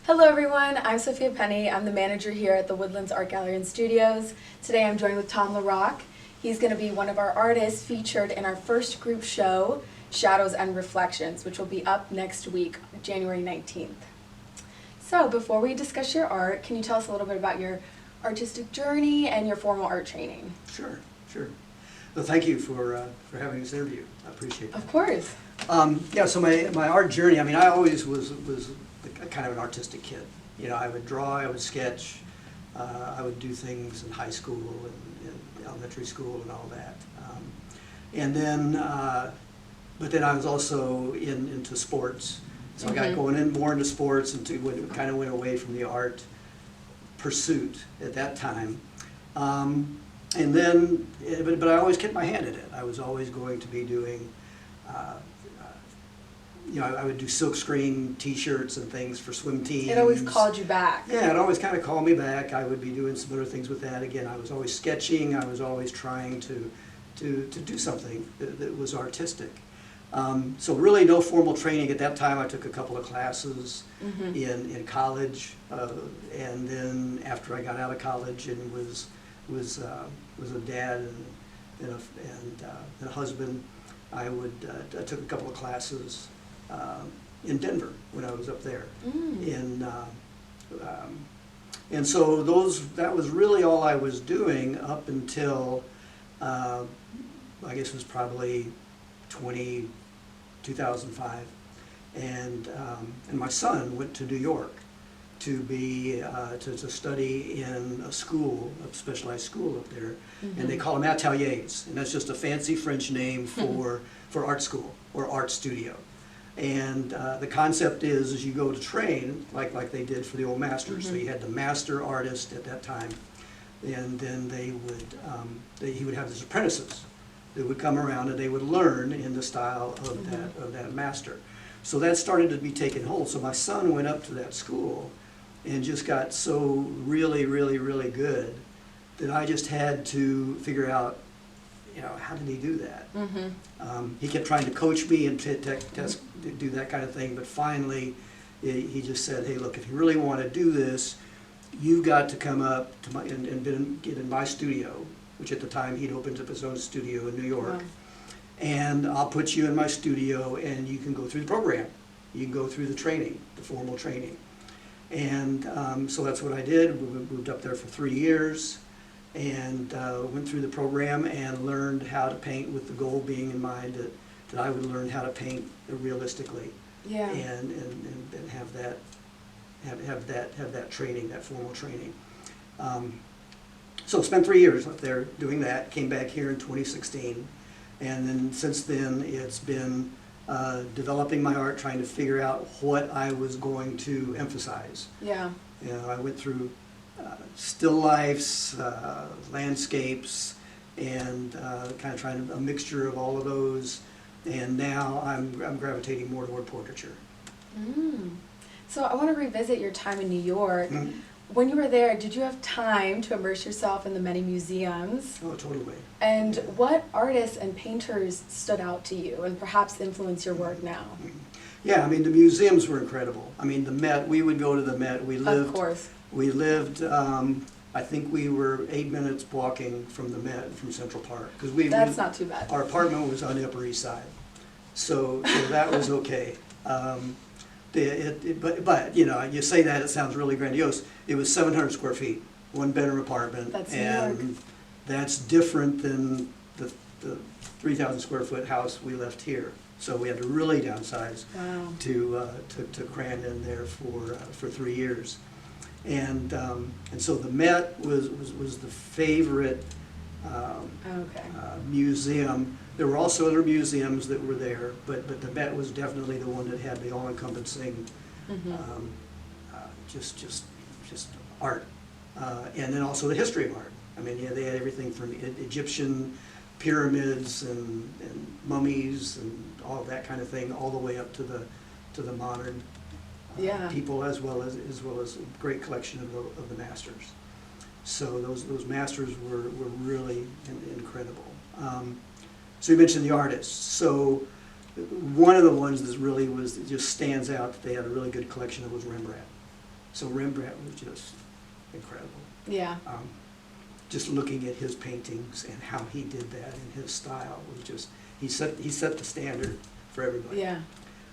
Hello everyone, I'm Sofia Penny. I'm the manager here at the Woodlands Art Gallery Studios. Today I'm joined with Tom LaRock. He's going to be one of our artists featured in our first group show, Shadows and Reflections, which will be up next week, January 19th. So before we discuss your art, can you tell us a little bit about your artistic journey and your formal art training? Sure. Well, thank you for having this interview. I appreciate that. Of course. Yeah, so my art journey, I always was kind of an artistic kid. You know, I would draw, I would sketch, I would do things in high school and elementary school and all that. And then, but then I was also into sports. So I got going more into sports and kind of went away from the art pursuit at that time. And then, but I always kept my hand in it. I was always going to be doing, you know, I would do silkscreen T-shirts and things for swim teams. It always called you back. Yeah, it always kind of called me back. I would be doing some other things with that. Again, I was always sketching. I was always trying to do something that was artistic. So really no formal training at that time. I took a couple of classes in college, and then after I got out of college and was a dad and a husband, I took a couple of classes in Denver when I was up there. And so that was really all I was doing up until I guess it was probably 2005, and my son went to New York to study in a school, a specialized school up there, and they call them ateliers, and that's just a fancy French name for art school or art studio. And the concept is you go to train like they did for the old masters. So you had the master artist at that time, and then he would have his apprentices that would come around and they would learn in the style of that master. So that started to be taken hold. So my son went up to that school and just got so really good that I just had to figure out, you know, how did he do that? He kept trying to coach me and do that kind of thing, but finally he just said, hey, look, if you really want to do this, you've got to come up to get in my studio, which at the time he'd opened up his own studio in New York. Wow. And I'll put you in my studio and you can go through the program. You can go through the training, the formal training. And so that's what I did. We moved up there for 3 years and went through the program and learned how to paint with the goal being in mind that I would learn how to paint realistically. Yeah. And have that training, that formal training. So spent 3 years up there doing that, came back here in 2016, and then since then it's been developing my art, trying to figure out what I was going to emphasize. Yeah. You know, I went through still lifes, landscapes, and kind of trying a mixture of all of those, and now I'm gravitating more toward portraiture. So I want to revisit your time in New York. When you were there, did you have time to immerse yourself in the many museums? Oh, totally. And what artists and painters stood out to you and perhaps influence your work now? Yeah, I mean, the museums were incredible. I mean, the Met, we would go to the Met. Of course. We lived, I think we were 8 minutes walking from the Met, from Central Park. That's not too bad. Our apartment was on the Upper East Side. So that was okay. But you know, you say that, it sounds really grandiose. It was 700 square feet, one bedroom apartment. That's New York. And that's different than the 3,000 square foot house we left here. So we had to really downsize to cram in there for 3 years. And so the Met was the favorite museum. There were also other museums that were there, but the Met was definitely the one that had the all-encompassing, just art, and then also the history of art. I mean, yeah, they had everything from Egyptian pyramids and mummies and all of that kind of thing, all the way up to the modern people, as well as a great collection of the masters. So those masters were really incredible. So you mentioned the artists. So one of the ones that really just stands out that they had a really good collection of was Rembrandt. So Rembrandt was just incredible. Yeah. Just looking at his paintings and how he did that and his style was just, he set the standard for everybody. Yeah.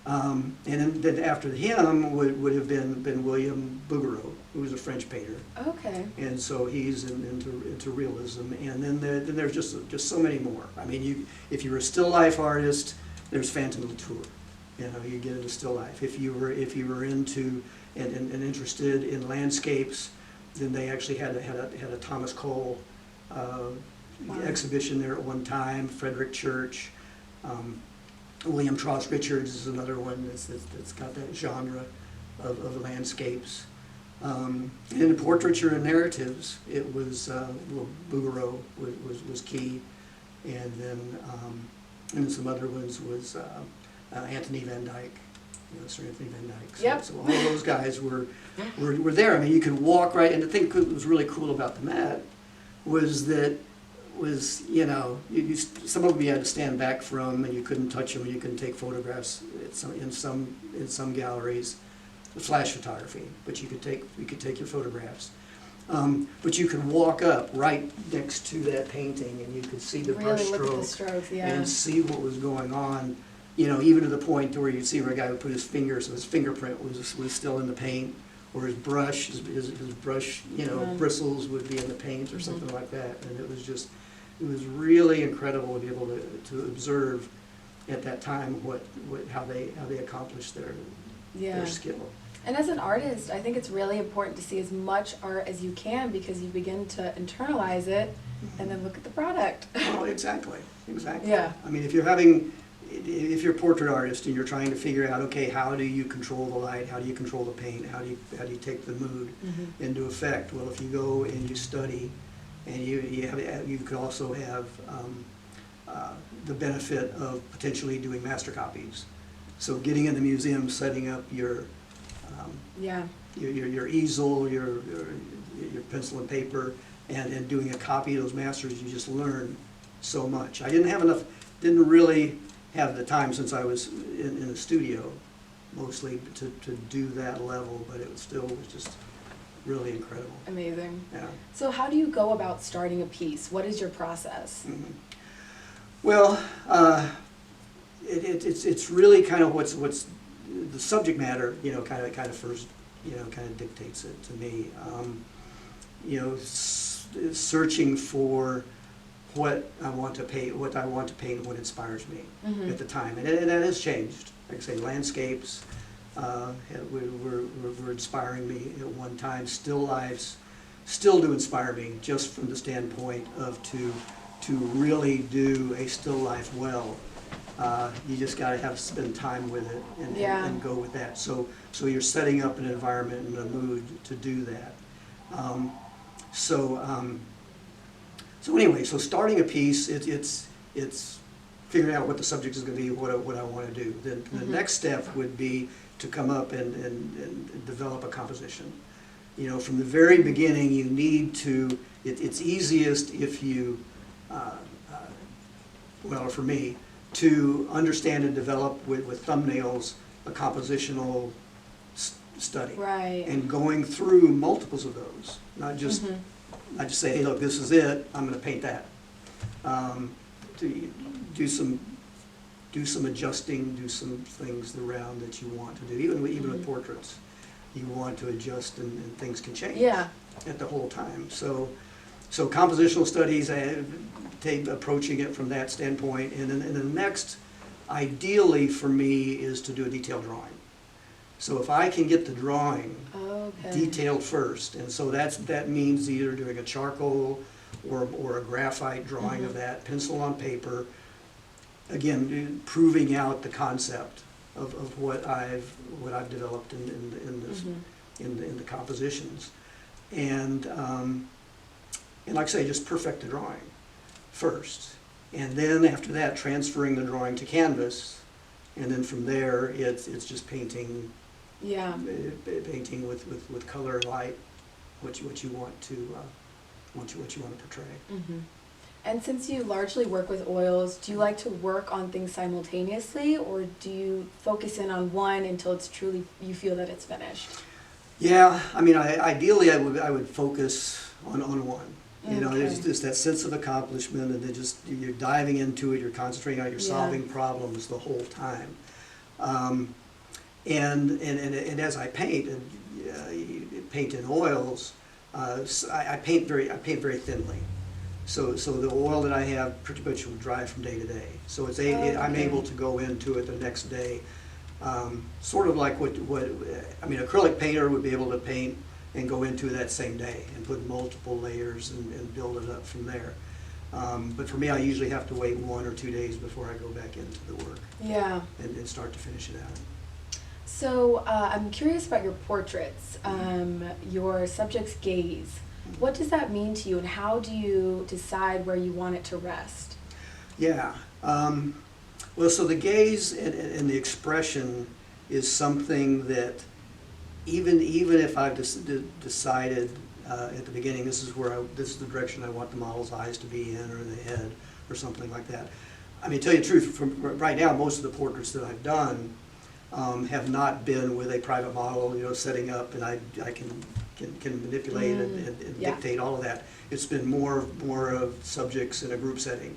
And then after him would have been William Bouguereau, who was a French painter. Okay. And so he's into realism. And then there's just so many more. I mean, if you're a still life artist, there's Phantom Latour. You know, you get into still life. If you were into and interested in landscapes, then they actually had a Thomas Cole exhibition there at one time. Frederick Church, William Tross Richards is another one that's got that genre of landscapes. And in portraiture and narratives, it was Bouguereau was key, and then some other ones was Anthony Van Dyck. You know, Sir Anthony Van Dyck. So, Yep. so all those guys were there. I mean, you could walk right, and the thing that was really cool about the Met was that you know, some of them you had to stand back from, and you couldn't touch them, and you couldn't take photographs in some galleries, flash photography, but you could take your photographs. But you could walk up right next to that painting, and you could see the brush Really look at the stroke strokes, yeah. and see what was going on. You know, even to the point where you'd see where a guy would put his finger, so his fingerprint was still in the paint, or his brush, you know, bristles would be in the paint or something like that. And it was really incredible to be able to observe at that time how they accomplished their skill. And as an artist, I think it's really important to see as much art as you can, because you begin to internalize it and then look at the product. Oh, exactly. Yeah. I mean, if you're a portrait artist and you're trying to figure out, okay, how do you control the light, how do you control the paint, how do you take the mood into effect? Well, if you go and you study, and you could also have the benefit of potentially doing master copies. So getting in the museum, setting up your easel, your pencil and paper, and doing a copy of those masters, you just learn so much. I didn't really have the time, since I was in the studio mostly, to do that level, but it was just really incredible. Amazing. Yeah. So how do you go about starting a piece? What is your process? Well, it's really kind of what's the subject matter, you know, kind of first, you know, kind of dictates it to me. You know, searching for what I want to paint, and what inspires me at the time, and that has changed. Like I say, landscapes were inspiring me at one time. Still lifes still do inspire me, just from the standpoint of to really do a still life well. You just got to spend time with it and go with that. So you're setting up an environment and a mood to do that. So anyway, so starting a piece, it's figuring out what the subject is going to be, what I want to do. Then the next step would be to come up and develop a composition. You know, from the very beginning, you need to. It's easiest if you, well, for me, to understand and develop with thumbnails a compositional study. Right. And going through multiples of those, not just say, hey, look, this is it, I'm going to paint that. To do some adjusting, do some things around that you want to do. Even with portraits, you want to adjust, and things can change at the whole time. So compositional studies, approaching it from that standpoint, and then the next, ideally for me, is to do a detailed drawing. So if I can get the drawing detailed first, and so that means either doing a charcoal or a graphite drawing of that, pencil on paper, again, proving out the concept of what I've developed in the compositions, and like I say, just perfect the drawing first, and then after that, transferring the drawing to canvas, and then from there, it's just painting. Painting with color and light, what you want to portray. And since you largely work with oils, do you like to work on things simultaneously, or do you focus in on one until it's truly, you feel that it's finished? Yeah, I mean, ideally, I would focus on one. You know, there's Okay. just that sense of accomplishment, and then just you're diving into it, you're concentrating on it, you're Yeah. solving problems the whole time. Um, and as I paint, and paint in oils, I paint very thinly. So the oil that I have pretty much will dry from day to day. So I'm Okay. able to go into it the next day. Sort of like what I mean, acrylic painter would be able to paint and go into that same day and put multiple layers and build it up from there. But for me, I usually have to wait 1 or 2 days before I go back into the work Yeah. and start to finish it out. So I'm curious about your portraits, your subject's gaze. What does that mean to you, and how do you decide where you want it to rest? Yeah. Well, so the gaze and the expression is something that even if I've decided at the beginning this is the direction I want the model's eyes to be in, or the head, or something like that. I mean, to tell you the truth, from right now, most of the portraits that I've done have not been with a private model, you know, setting up, and I can manipulate and Yeah. dictate all of that. It's been more of subjects in a group setting.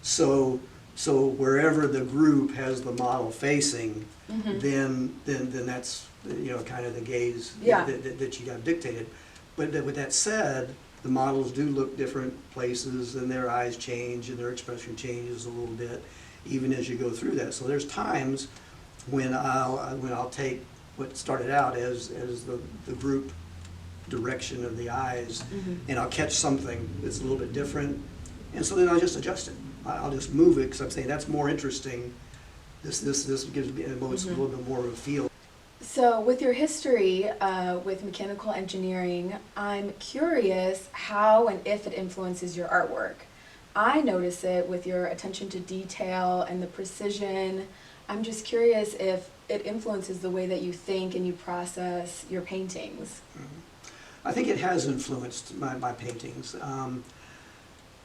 So wherever the group has the model facing, then that's, you know, kind of the gaze Yeah. that you got dictated. But with that said, the models do look different places, and their eyes change, and their expression changes a little bit, even as you go through that. So there's times when I'll take what started out as the group direction of the eyes, and I'll catch something that's a little bit different, and so then I'll just adjust it. I'll just move it, because I'm saying that's more interesting. This gives me a little bit more of a feel. So with your history with mechanical engineering, I'm curious how and if it influences your artwork. I notice it with your attention to detail and the precision. I'm just curious if it influences the way that you think and you process your paintings. I think it has influenced my paintings.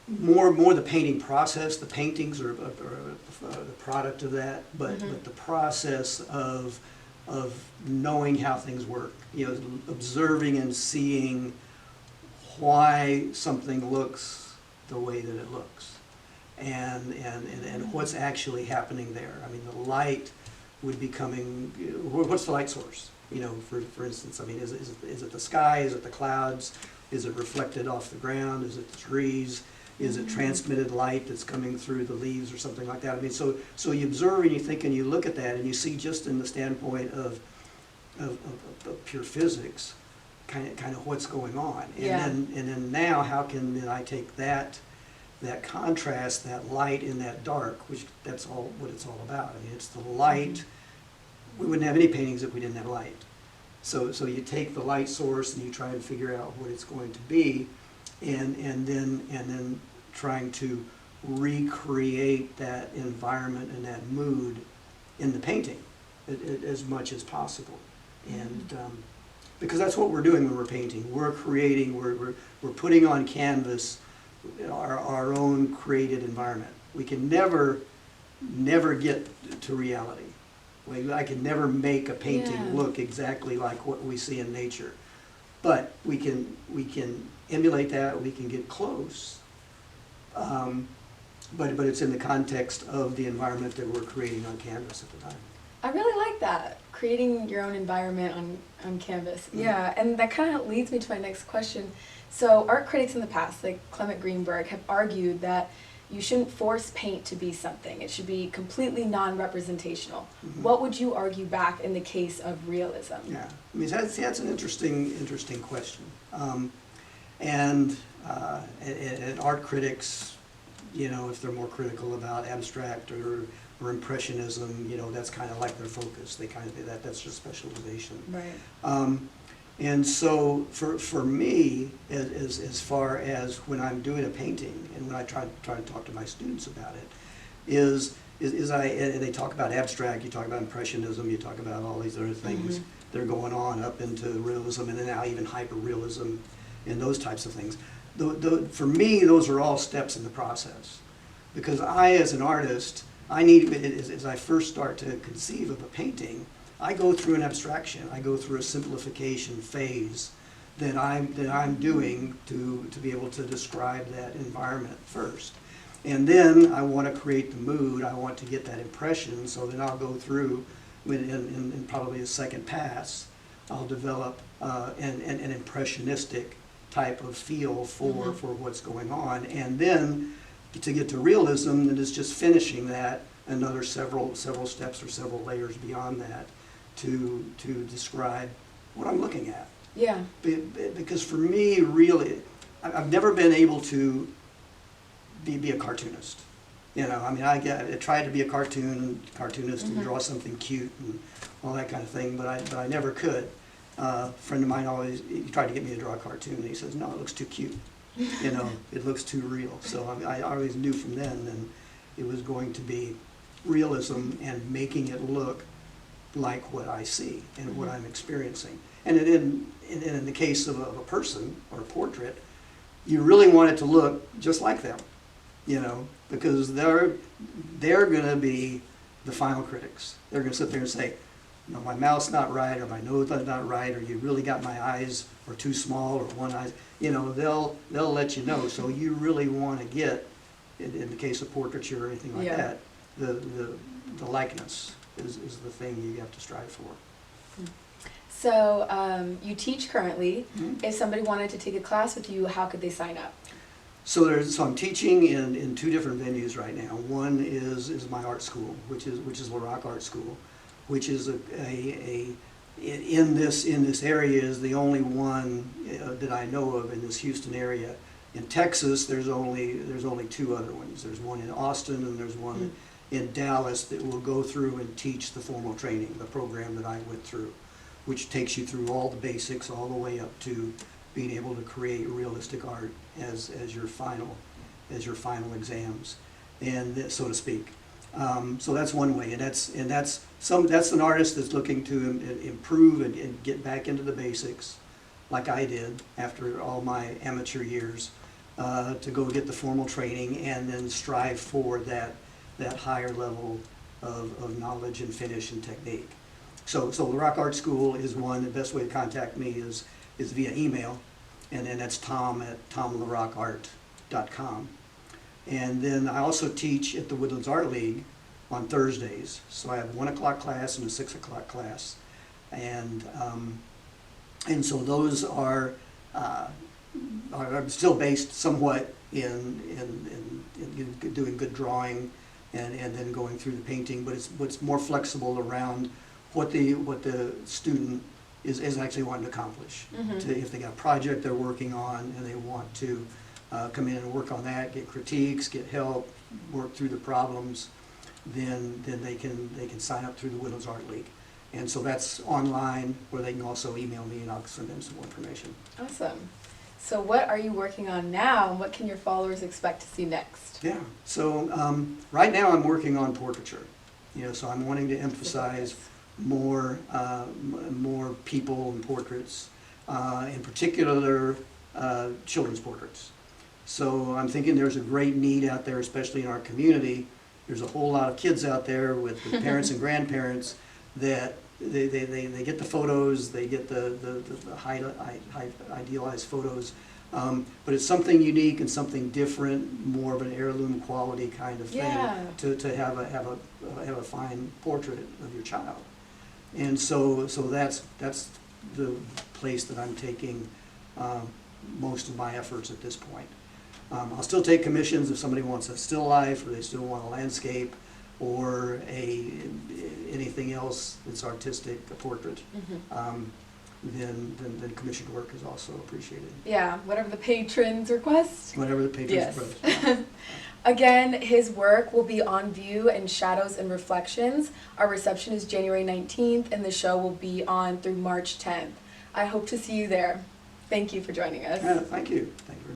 More the painting process. The paintings are the product of that, but the process of knowing how things work. You know, observing and seeing why something looks the way that it looks, and what's actually happening there. I mean, the light would be coming. What's the light source? You know, for instance, I mean, is it the sky? Is it the clouds? Is it reflected off the ground? Is it the trees? Is it transmitted light that's coming through the leaves or something like that? I mean, so you observe and you think and you look at that and you see, just in the standpoint of pure physics, kind of what's going on. And then now, how can then I take that contrast, that light and that dark, which that's all what it's all about. I mean, it's the light. We wouldn't have any paintings if we didn't have light. So you take the light source and you try and figure out what it's going to be, and then trying to recreate that environment and that mood in the painting as much as possible. And because that's what we're doing when we're painting. We're creating, we're putting on canvas our own created environment. We can never get to reality. I can never make a painting look exactly like what we see in nature. But we can emulate that, we can get close, but it's in the context of the environment that we're creating on canvas at the time. I really like that, creating your own environment on canvas. Yeah, and that kind of leads me to my next question. So art critics in the past, like Clement Greenberg, have argued that you shouldn't force paint to be something. It should be completely non-representational. What would you argue back in the case of realism? Yeah, I mean, that's an interesting question. And art critics, you know, if they're more critical about abstract or impressionism, you know, that's kind of like their focus. They kind of that's just specialization. Right. And so for me, as far as when I'm doing a painting and when I try to talk to my students about it, is and they talk about abstract, you talk about impressionism, you talk about all these other things that are going on up into realism, and then now even hyperrealism and those types of things. For me, those are all steps in the process, because I, as an artist, I need, as I first start to conceive of a painting, I go through an abstraction. I go through a simplification phase that I'm doing to be able to describe that environment first. And then I want to create the mood. I want to get that impression. So then I'll go through in probably a second pass. I'll develop an impressionistic type of feel for what's going on. And then to get to realism, then it's just finishing that another several steps or several layers beyond that to describe what I'm looking at. Yeah. Because for me, really, I've never been able to be a cartoonist. You know, I mean, I tried to be a cartoonist and draw something cute and all that kind of thing, but I never could. A friend of mine he tried to get me to draw a cartoon, and he says, no, it looks too cute. You know, it looks too real. So I always knew from then that it was going to be realism and making it look like what I see and what I'm experiencing. And in the case of a person or a portrait, you really want it to look just like them, you know, because they're going to be the final critics. They're going to sit there and say, no, my mouth's not right, or my nose is not right, or you really got my eyes are too small, or one eye. You know, they'll let you know. So you really want to get, in the case of portraiture or anything like that, the likeness is the thing you have to strive for. So you teach currently. Mm-hmm. If somebody wanted to take a class with you, how could they sign up? So I'm teaching in two different venues right now. One is my art school, which is LaRock Art School, which is in this area is the only one that I know of in this Houston area. In Texas, there's only two other ones. There's one in Austin and there's one in Dallas that will go through and teach the formal training, the program that I went through, which takes you through all the basics, all the way up to being able to create realistic art as your final exams, and so to speak. So that's one way, and that's an artist that's looking to improve and get back into the basics, like I did after all my amateur years, to go get the formal training and then strive for that higher level of knowledge and finish and technique. So LaRock Art School is one. The best way to contact me is via email, and then that's tom@tomlarrockart.com. And then I also teach at the Woodlands Art League on Thursdays. So I have a 1 o'clock class and a 6 o'clock class, and so those are still based somewhat in doing good drawing and then going through the painting, but it's more flexible around what the student is actually wanting to accomplish. If they got a project they're working on and they want to come in and work on that, get critiques, get help, work through the problems, then they can sign up through the Woodlands Art League. And so that's online, where they can also email me and I'll send them some more information. Awesome. So what are you working on now, and what can your followers expect to see next? Yeah, so right now I'm working on portraiture. You know, so I'm wanting to emphasize more people and portraits, in particular children's portraits. So I'm thinking there's a great need out there, especially in our community. There's a whole lot of kids out there with parents and grandparents that they get the photos, they get the high idealized photos, but it's something unique and something different, more of an heirloom quality kind of thing, to have a fine portrait of your child. And so that's the place that I'm taking most of my efforts at this point. I'll still take commissions if somebody wants a still life, or they still want a landscape, or anything else that's artistic, a portrait. Then commissioned work is also appreciated. Yeah, whatever the patrons request. Whatever the patrons request. Yeah. Again, his work will be on view in Shadows and Reflections. Our reception is January 19th, and the show will be on through March 10th. I hope to see you there. Thank you for joining us. Thank you. Thank you.